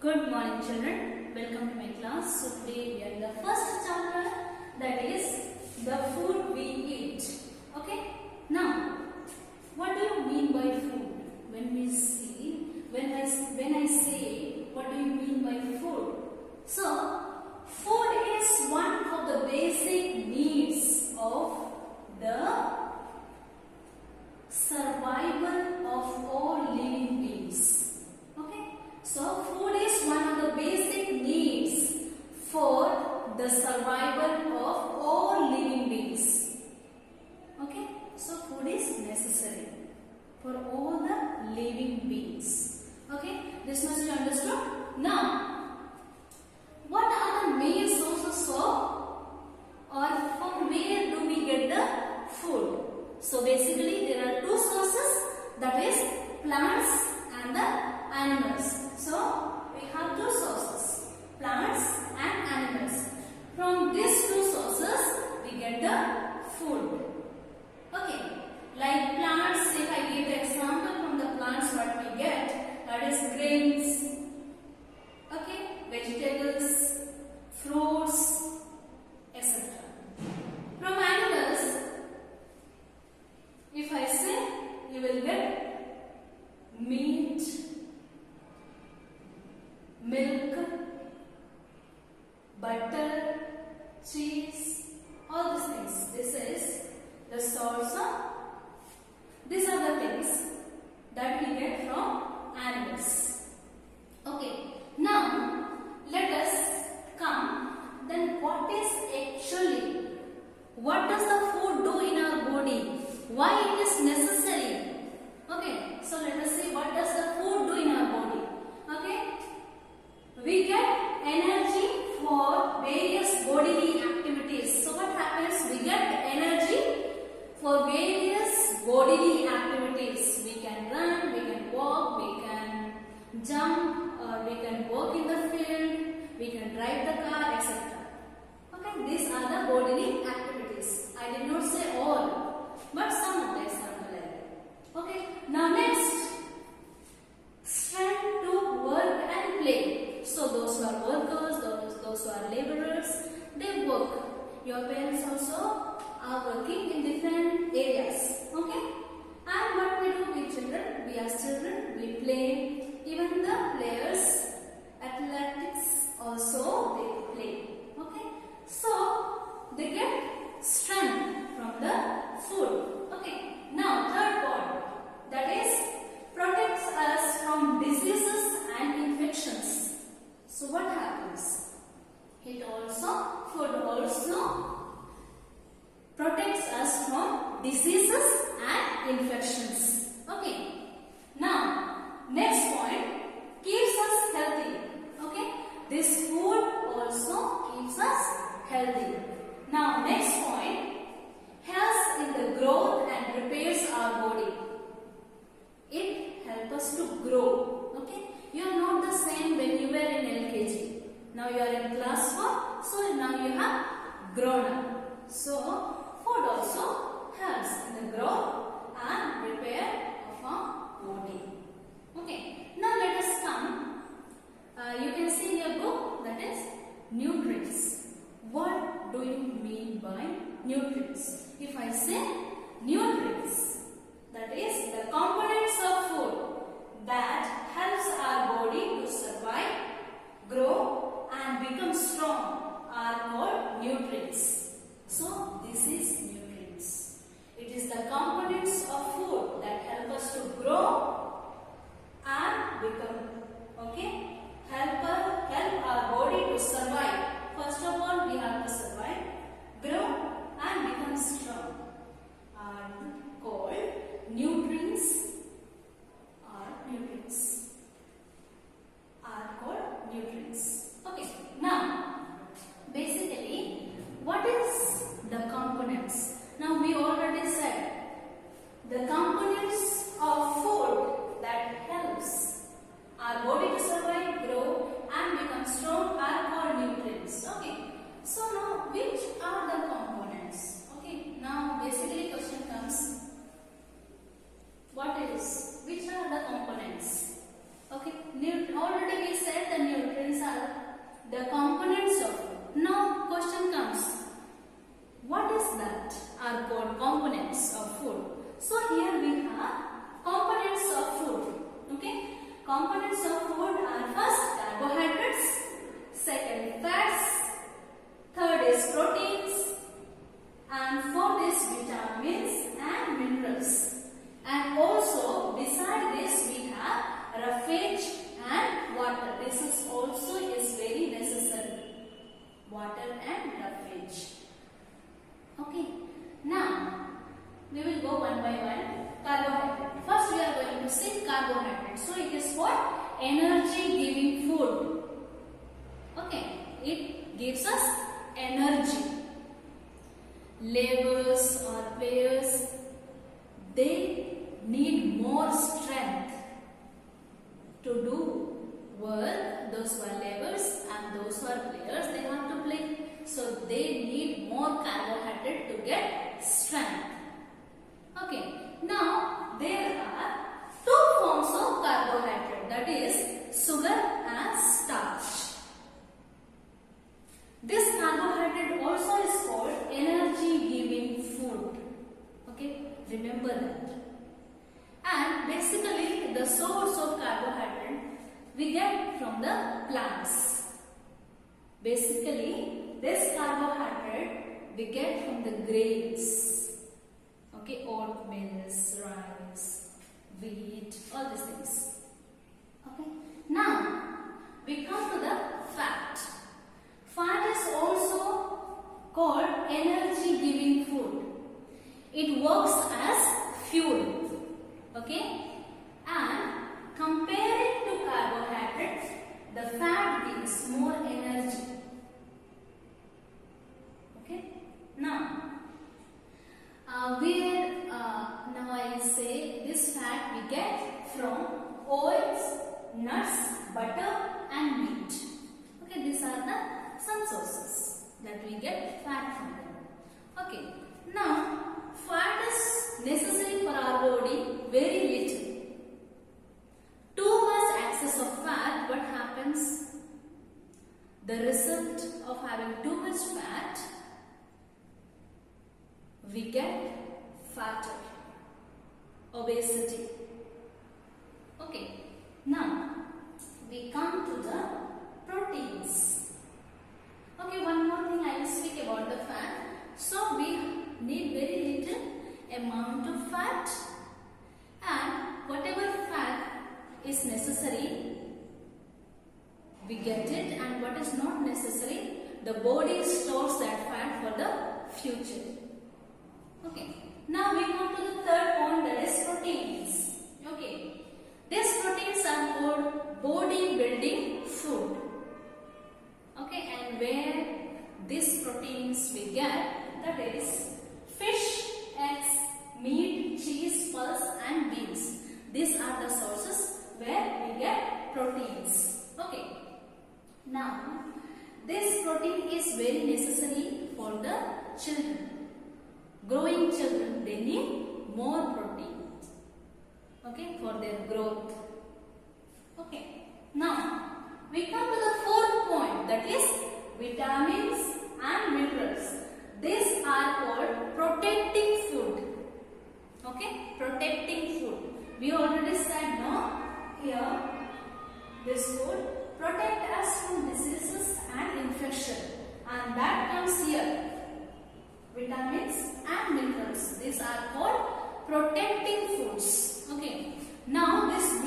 Good morning children, welcome to my class. So today we are in the first chapter, that is the food we eat. Okay, now what do you mean by food? When I say what do you mean by food? So food is one of the basic needs of the survival of all living beings. Okay, so food is one of the basic needs for the survival of all living beings. Okay, so food is necessary for all the living beings. Okay, this must be understood. Now, what are the main sources of, or from where do we get the food? So basically there are two sources, that is plants and the animals. So we have two sources, plants and animals. From these two sources we get the food. Okay, like plants, if I give the example from the plants what we get, that is grains, okay, vegetables, fruits, etc. From animals, if I say, you will get meat, milk, butter, cheese, all these things. This is the source of, these are the things that we get from animals. Okay, now let us come, then what does the food do in our body? Why it is necessary? Okay, so let us see what does the food do in our body. Okay, we get energy for various bodily activities. So what happens? We get energy for various bodily activities. We can run, we can walk, we can jump, or we can work in the field, we can drive the car, etc. Okay, these are the bodily activities. I did not say all, but some of the example are there. Okay, now next, strength to work and play. So those who are workers, those who are laborers, they work. Your parents also are working in different areas. Okay, and what we do with children? We as children, we play. Even the players, athletics also they play. Okay, so they get strength from the food. Okay, now third point, that is protects us from diseases and infections. So what happens? Food also protects us from diseases and infections. Okay, now next point, keeps us healthy. Okay, this food also keeps us healthy. Now next point, helps in the growth and repairs our body. It helps us to grow. Okay, you are not the same when you were in LKG. Now you are in class 4, so now you have grown up. So food also helps in the growth and repair of our body. Okay, now let us come. You can see in your book, that is nutrients. What do you mean by nutrients? If I say nutrients, that is the components of food that helps our body to survive, grow and become strong are called nutrients. So this is nutrients. It is the components of food that help us to grow and become, okay, help our body to survive. First of all, we have to survive, grow and become strong, are called nutrients. Okay, now basically what is the components? Now we already said the components of food that helps our body to survive, grow and become strong are called nutrients. Okay, so now which are the components? Okay, now basically question comes, which are the components? Okay, already we said the the components of food. Now question comes, what is that are called components of food? So here we have components of food. Okay, components of food are first carbohydrates, second fats, third is proteins, and fourth is vitamins and minerals. And also beside this we have roughage and water. This is also is very necessary. Water and roughage. Okay. Now we will go one by one. Carbohydrate. First we are going to see carbohydrate. So it is what? Energy giving food. Okay. It gives us energy. Laborers or players, they need more strength to do work. Those who are laborers and those who are players, they have to play. So they need more carbohydrate to get strength. Okay. Now there are two forms of carbohydrate, that is sugar and starch. This carbohydrate also is called energy giving food. Okay, remember that. And basically the source of carbohydrate we get from the plants. Basically this carbohydrate we get from the grains. Okay, oatmeal, rice, wheat, all these things. Okay. Now we come to the fat. Fat is also called energy giving food. It works as fuel. Okay. And comparing to carbohydrates, the fat gives more energy. Okay. Now now I say this fat we get from oils, nuts, butter and meat. Okay, these are the some sources that we get fat from them. Okay, now fat is necessary for our body very little. Too much excess of fat, what happens? The result of having too much fat, we get fatter, obesity. Okay, now we come to the proteins. Okay, one more thing I will speak about the fat. So we need very little amount of fat, and whatever fat is necessary we get it, and what is not necessary the body stores that fat for the future. Okay, now we come to the third point, that is proteins. Okay, these proteins are called body building food. Okay, and where these proteins we get, that is fish, eggs, meat, cheese, pulse and beans. These are the sources where we get proteins. Okay, now this protein is very necessary for the children. Growing children, they need more protein, okay, for their growth. Okay, now we come to the fourth point, that is vitamins and minerals. These are called protecting food. Okay, protecting food. We already said no, here this food protect us from diseases and infection, and that comes here. Vitamins and minerals. These are called protecting foods. Okay. Now this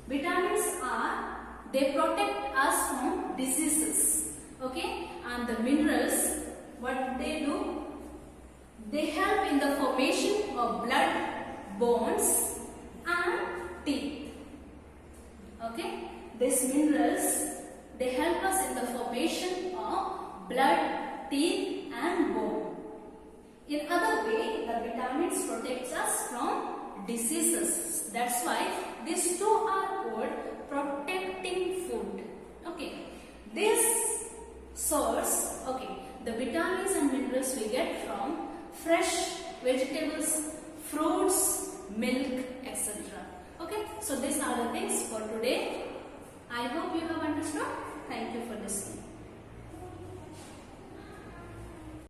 vitamins are, they protect us from diseases. Okay. And the minerals, what they do? They help in the formation of blood, bones and teeth. Okay. These minerals, they help us in the formation of blood, teeth and bone. In other way, the vitamins protects us from diseases. That's why these two are called protecting food. Okay, this source, okay, the vitamins and minerals we get from fresh vegetables, fruits, milk, etc. Okay, so these are the things for today. I hope you have understood. Thank you. Thank you for